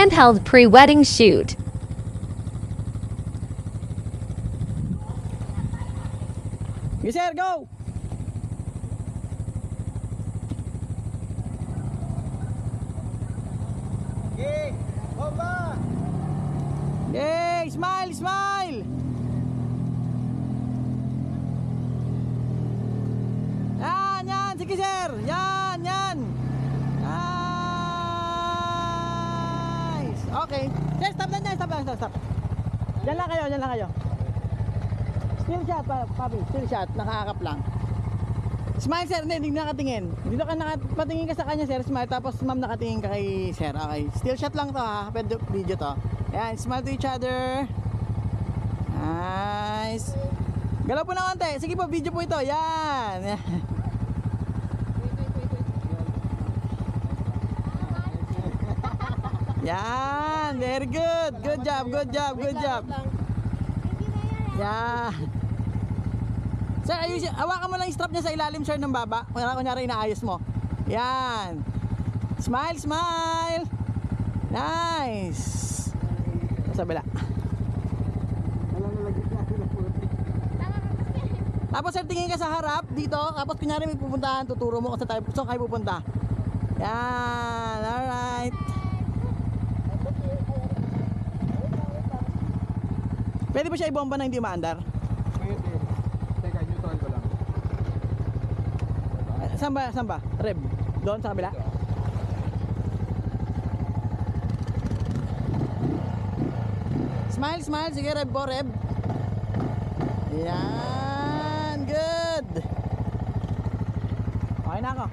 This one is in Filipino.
handheld pre-wedding shoot. Yes sir, go! Okay, bomba! Yay! Smile, smile! Yan, yan! Sige sir! Yan, yan! Nice! Okay. Sir, stop lang yan! Stop lang, stop. Yan lang kayo, yan lang kayo. Still shot, papi. Still shot. Nakaakap lang. Smile sir, hindi nakatingin. Dito ka nakapatingin ka sa kanya sir, smile. Tapos ma'am nakatingin ka kay sir. Okay, still shot lang to ha. Pwede video to. Ayan, smile to each other. Nice. Galaw po na konti. Sige po, video po ito. Yan. Yan, very good. Good job, good job, good job. Yan. Sir, ayusin, hawakan mo lang yung strap niya sa ilalim sir ng baba. Kunyari inaayos mo. Yan. Smile, smile. Nice. Sa bila. Tapos sir, tingin ka sa harap dito. Tapos kunyari may pupuntahan, tuturo mo kung saan kayo pupunta. Yan. Alright. Pwede ba siya ibomba na hindi maandar? Pwede. Teka, neutral ko lang. Saan ba? Saan ba? Reb? Doon sa kabila? Smile, smile. Sige, reb po, reb. Yan. Good. Okay na ako.